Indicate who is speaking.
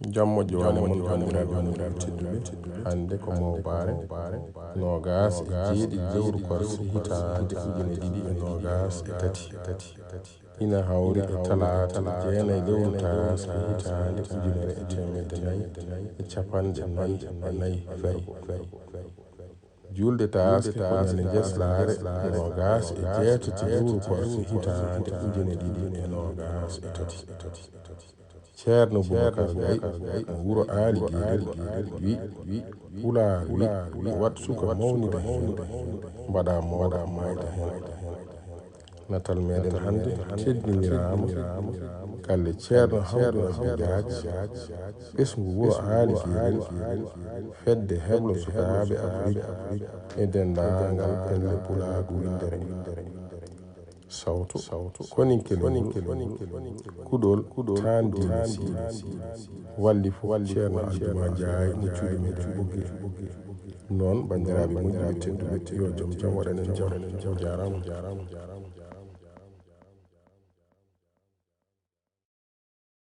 Speaker 1: Jammo joni mon bandiraɓe tedduɓe hande ko mawbare nogas e jeeɗiɗi lewru korse hitande ujune ɗiɗi e nogas e tati ina hawri e talata jeenayi lewru tayasa hitande ujunere e temedde nayyi e capanɗe nayyi feƴƴo julde taske ko ñande jeslare nogas e jeetati lewru korse hitande ujune ɗiɗi e nogas e tati Ceerno Boubacar Gaye mo wuro aali gueɗel wi pulaar wi wat suka mawnida hen mbaɗa mawɗa mayda hen natal meɗen hande teddinirama galle ceerno Hamdou Hamidati ɓesgu wuro aali gueɗel fedde heblo sukaɓe Afrique e dendagal pelle pulagu windere sawtu koninkeli kuɗol tandini si walli fo ceerno Alduma Ndiaye mo cuuɗi meɗen ɓoggel noon bandiraɓe moƴƴuɓe tedduɓe yo joom jaam waɗanen jaam jarama